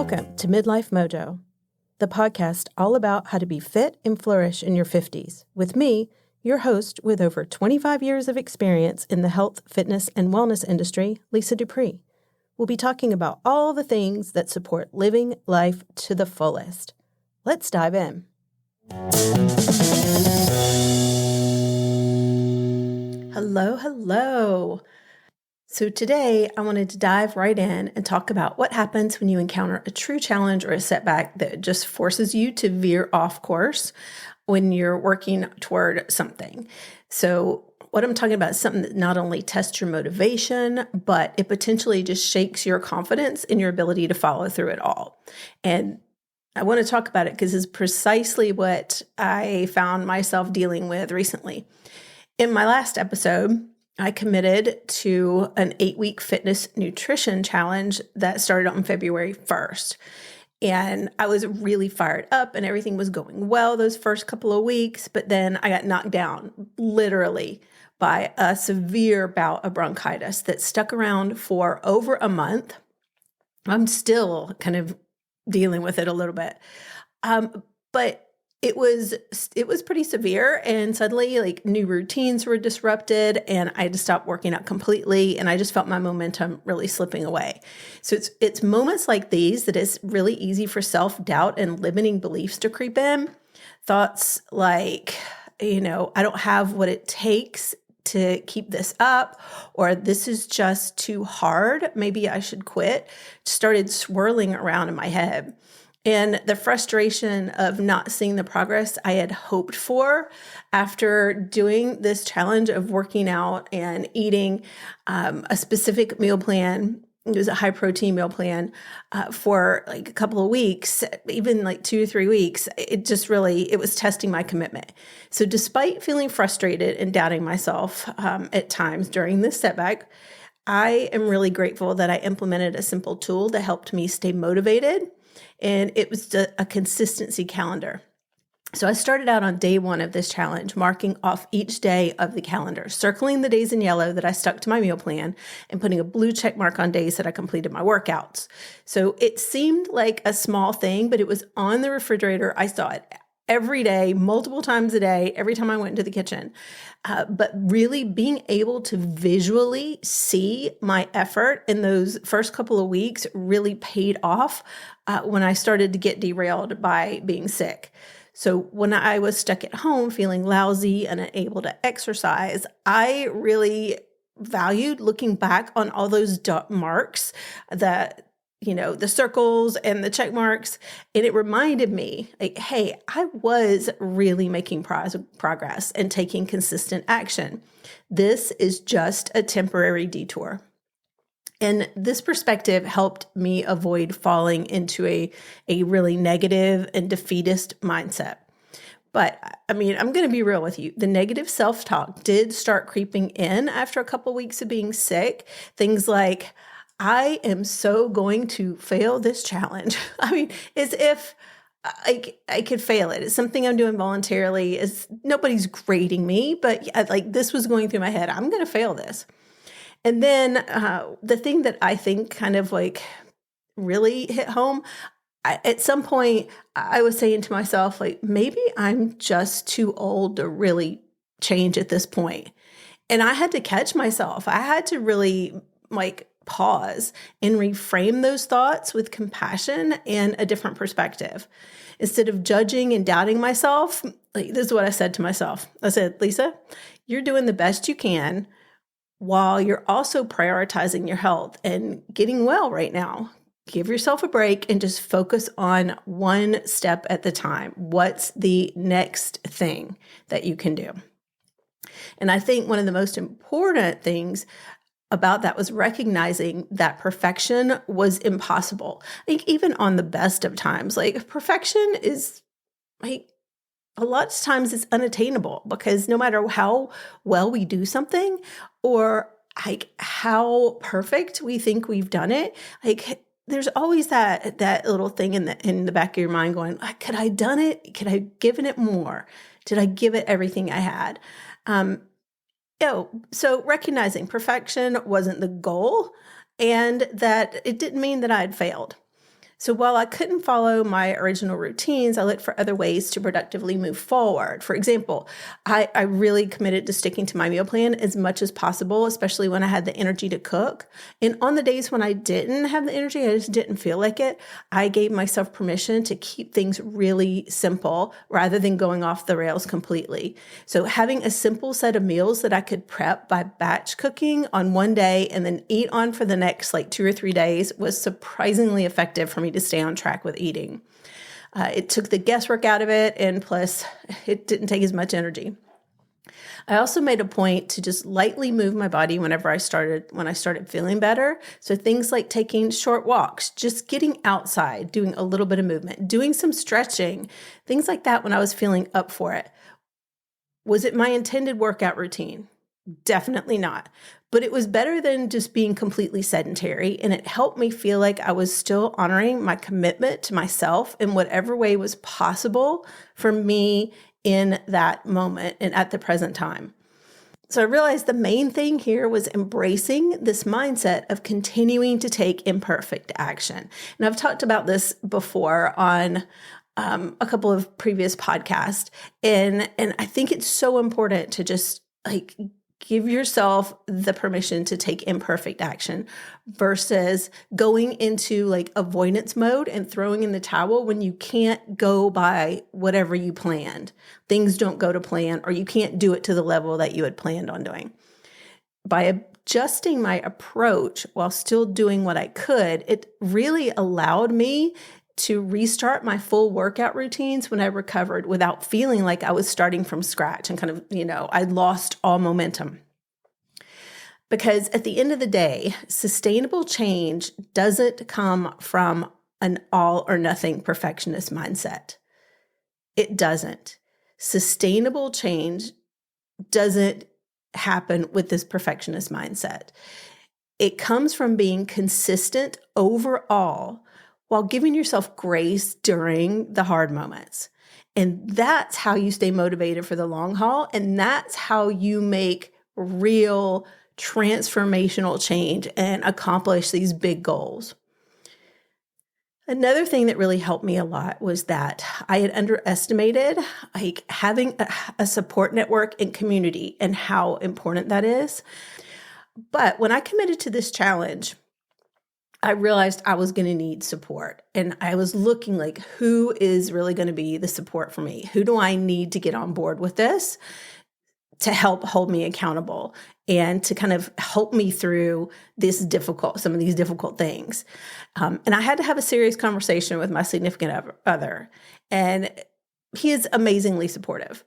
Welcome to Midlife Mojo, the podcast all about how to be fit and flourish in your 50s, with me, your host with over 25 years of experience in the health, fitness, and wellness industry, Lisa Dupree. We'll be talking about all the things that support living life to the fullest. Let's dive in. Hello. So today I wanted to dive right in and talk about what happens when you encounter a true challenge or a setback that just forces you to veer off course when you're working toward something. So what I'm talking about is something that not only tests your motivation, but it potentially just shakes your confidence in your ability to follow through it all. And I want to talk about it because it's precisely what I found myself dealing with recently. In my last episode, I committed to an 8-week fitness nutrition challenge that started on February 1st. And I was really fired up and everything was going well those first couple of weeks, but then I got knocked down literally by a severe bout of bronchitis that stuck around for over a month. I'm still kind of dealing with it a little bit. But it was pretty severe, and suddenly like new routines were disrupted and I had to stop working out completely, and I just felt my momentum really slipping away. So it's moments like these that it's really easy for self-doubt and limiting beliefs to creep in. Thoughts like, I don't have what it takes to keep this up, or this is just too hard. Maybe I should quit. Started swirling around in my head. And the frustration of not seeing the progress I had hoped for after doing this challenge of working out and eating a specific meal plan. It was a high protein meal plan for like a couple of weeks, even like 2 or 3 weeks. It was testing my commitment. So despite feeling frustrated and doubting myself at times during this setback, I am really grateful that I implemented a simple tool that helped me stay motivated. And it was a consistency calendar. So I started out on day 1 of this challenge, marking off each day of the calendar, circling the days in yellow that I stuck to my meal plan, and putting a blue check mark on days that I completed my workouts. So it seemed like a small thing, but it was on the refrigerator. I saw it every day, multiple times a day, every time I went into the kitchen. But really being able to visually see my effort in those first couple of weeks really paid off when I started to get derailed by being sick. So when I was stuck at home feeling lousy and unable to exercise, I really valued looking back on all those dot marks that the circles and the check marks. And it reminded me, like, hey, I was really making progress and taking consistent action. This is just a temporary detour. And this perspective helped me avoid falling into a really negative and defeatist mindset. But I'm going to be real with you. The negative self-talk did start creeping in after a couple of weeks of being sick. Things like, I am so going to fail this challenge. As if I could fail it. It's something I'm doing voluntarily. Nobody's grading me, but this was going through my head. I'm going to fail this. And then the thing that I think kind of really hit home, at some point I was saying to myself, maybe I'm just too old to really change at this point. And I had to catch myself. I had to really pause and reframe those thoughts with compassion and a different perspective. Instead of judging and doubting myself, this is what I said to myself. I said, Lisa, you're doing the best you can while you're also prioritizing your health and getting well right now. Give yourself a break and just focus on one step at the time. What's the next thing that you can do? And I think one of the most important things about that was recognizing that perfection was impossible. Even on the best of times, perfection is a lot of times it's unattainable, because no matter how well we do something or how perfect we think we've done it, there's always that little thing in the back of your mind going, could I done it? Could I given it more? Did I give it everything I had? So recognizing perfection wasn't the goal, and that it didn't mean that I had failed. So while I couldn't follow my original routines, I looked for other ways to productively move forward. For example, I really committed to sticking to my meal plan as much as possible, especially when I had the energy to cook. And on the days when I didn't have the energy, I just didn't feel like it, I gave myself permission to keep things really simple rather than going off the rails completely. So having a simple set of meals that I could prep by batch cooking on one day and then eat on for the next like 2 or 3 days was surprisingly effective for me to stay on track with eating. It took the guesswork out of it, and plus it didn't take as much energy. I also made a point to just lightly move my body when I started feeling better. So things like taking short walks, just getting outside, doing a little bit of movement, doing some stretching, things like that when I was feeling up for it. Was it my intended workout routine? Definitely not. But it was better than just being completely sedentary, and it helped me feel like I was still honoring my commitment to myself in whatever way was possible for me in that moment and at the present time. So I realized the main thing here was embracing this mindset of continuing to take imperfect action. And I've talked about this before on a couple of previous podcasts, and I think it's so important to just like give yourself the permission to take imperfect action versus going into like avoidance mode and throwing in the towel when you can't go by whatever you planned. Things don't go to plan, or you can't do it to the level that you had planned on doing. By adjusting my approach while still doing what I could, it really allowed me to restart my full workout routines when I recovered without feeling like I was starting from scratch and kind of, I'd lost all momentum. Because at the end of the day, sustainable change doesn't come from an all or nothing perfectionist mindset. It doesn't. Sustainable change doesn't happen with this perfectionist mindset. It comes from being consistent overall while giving yourself grace during the hard moments. And that's how you stay motivated for the long haul. And that's how you make real transformational change and accomplish these big goals. Another thing that really helped me a lot was that I had underestimated like having a support network and community and how important that is. But when I committed to this challenge, I realized I was going to need support. And I was looking like, who is really going to be the support for me? Who do I need to get on board with this to help hold me accountable and to kind of help me through some of these difficult things? And I had to have a serious conversation with my significant other, and he is amazingly supportive.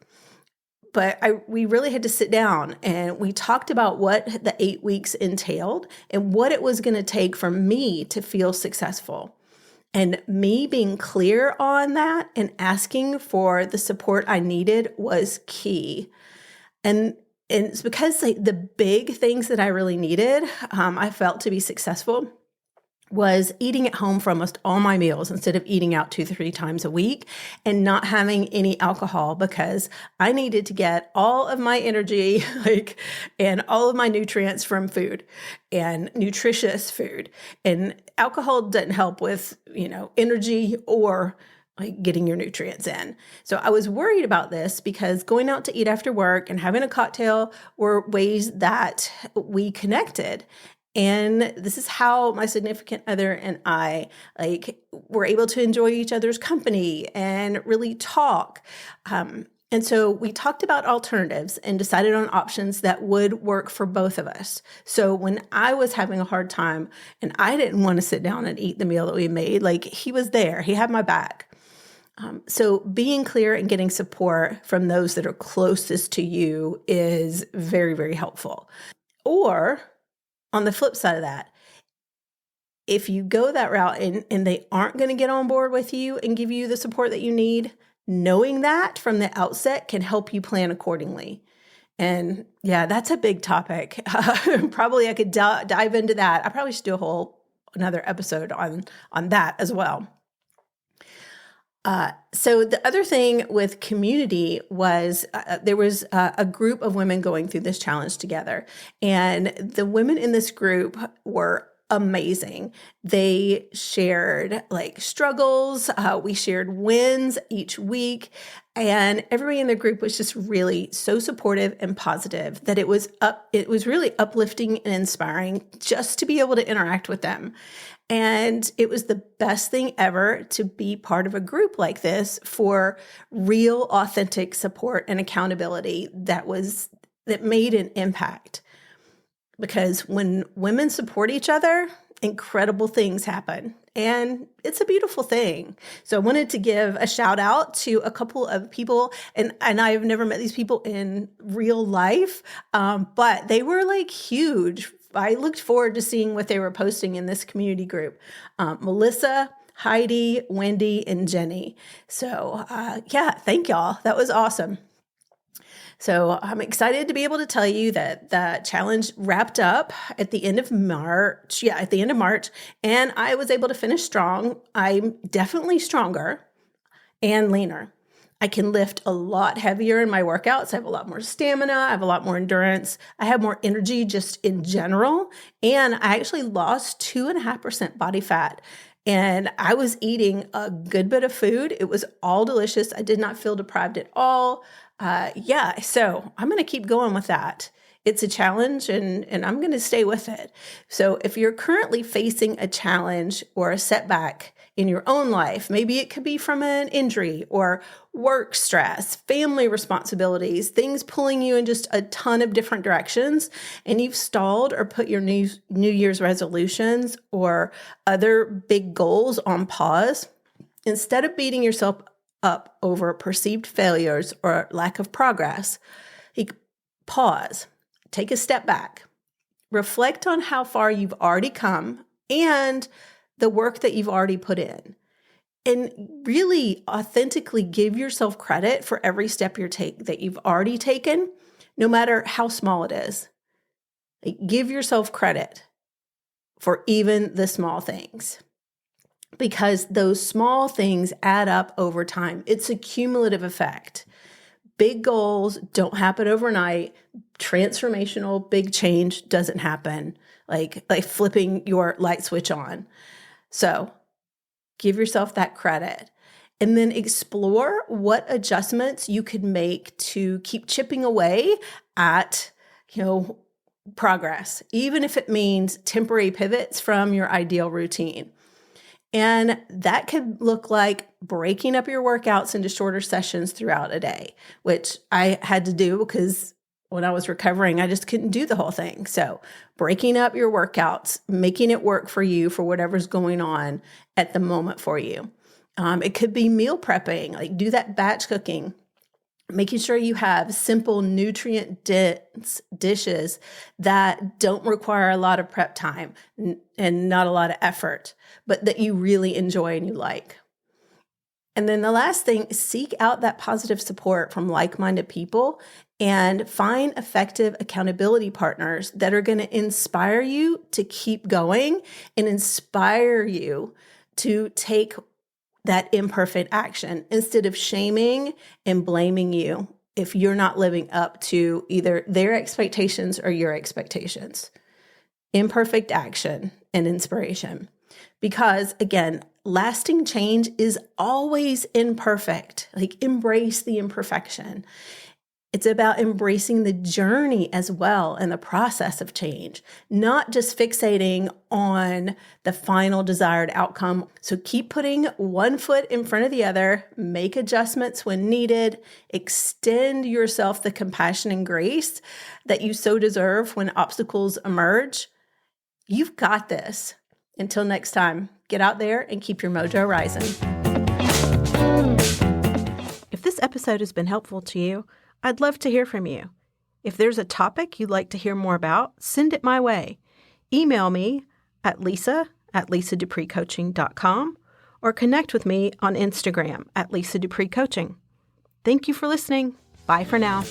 But we really had to sit down and we talked about what the 8 weeks entailed and what it was going to take for me to feel successful. And me being clear on that and asking for the support I needed was key. And it's because the big things that I really needed, I felt to be successful, was eating at home for almost all my meals instead of eating out 2-3 times a week, and not having any alcohol because I needed to get all of my energy and all of my nutrients from food and nutritious food. And alcohol doesn't help with, energy or like getting your nutrients in. So I was worried about this because going out to eat after work and having a cocktail were ways that we connected. And this is how my significant other and I were able to enjoy each other's company and really talk. And so we talked about alternatives and decided on options that would work for both of us. So when I was having a hard time and I didn't want to sit down and eat the meal that we made, he was there, he had my back. So being clear and getting support from those that are closest to you is very, very helpful. Or on the flip side of that, if you go that route and they aren't going to get on board with you and give you the support that you need, knowing that from the outset can help you plan accordingly. And yeah, that's a big topic. Probably I could dive into that. I probably should do another episode on that as well. So the other thing with community was there was a group of women going through this challenge together. And the women in this group were amazing. They shared like struggles. We shared wins each week. And everybody in the group was just really so supportive and positive that it was really uplifting and inspiring just to be able to interact with them. And it was the best thing ever to be part of a group like this for real, authentic support and accountability that made an impact. Because when women support each other, incredible things happen. And it's a beautiful thing. So I wanted to give a shout out to a couple of people, and I've never met these people in real life, but they were like huge. I looked forward to seeing what they were posting in this community group. Melissa, Heidi, Wendy, and Jenny. So thank y'all. That was awesome. So I'm excited to be able to tell you that the challenge wrapped up at the end of March. And I was able to finish strong. I'm definitely stronger and leaner. I can lift a lot heavier in my workouts. I have a lot more stamina. I have a lot more endurance. I have more energy just in general. And I actually lost 2.5% body fat. And I was eating a good bit of food. It was all delicious. I did not feel deprived at all. So I'm going to keep going with that. It's a challenge and I'm going to stay with it. So if you're currently facing a challenge or a setback in your own life, maybe it could be from an injury or work stress, family responsibilities, things pulling you in just a ton of different directions, and you've stalled or put your New Year's resolutions or other big goals on pause, instead of beating yourself up over perceived failures or lack of progress, pause, take a step back, reflect on how far you've already come and the work that you've already put in, and really authentically give yourself credit for every step that you've already taken, no matter how small it is. Give yourself credit for even the small things, because those small things add up over time. It's a cumulative effect. Big goals don't happen overnight. Transformational big change doesn't happen like flipping your light switch on. So give yourself that credit, and then explore what adjustments you could make to keep chipping away at, progress, even if it means temporary pivots from your ideal routine. And that could look like breaking up your workouts into shorter sessions throughout a day, which I had to do because when I was recovering, I just couldn't do the whole thing. So breaking up your workouts, making it work for you for whatever's going on at the moment for you. It could be meal prepping, like do that batch cooking, making sure you have simple nutrient-dense dishes that don't require a lot of prep time and not a lot of effort, but that you really enjoy and you like. And then the last thing, seek out that positive support from like-minded people and find effective accountability partners that are going to inspire you to keep going and inspire you to take that imperfect action instead of shaming and blaming you if you're not living up to either their expectations or your expectations. Imperfect action and inspiration. Because again, lasting change is always imperfect. Like, embrace the imperfection. It's about embracing the journey as well and the process of change, not just fixating on the final desired outcome. So keep putting one foot in front of the other, make adjustments when needed, extend yourself the compassion and grace that you so deserve when obstacles emerge. You've got this. Until next time, get out there and keep your mojo rising. If this episode has been helpful to you, I'd love to hear from you. If there's a topic you'd like to hear more about, send it my way. Email me at lisa@lisadupreecoaching.com or connect with me on Instagram at Lisa Dupree Coaching. Thank you for listening. Bye for now.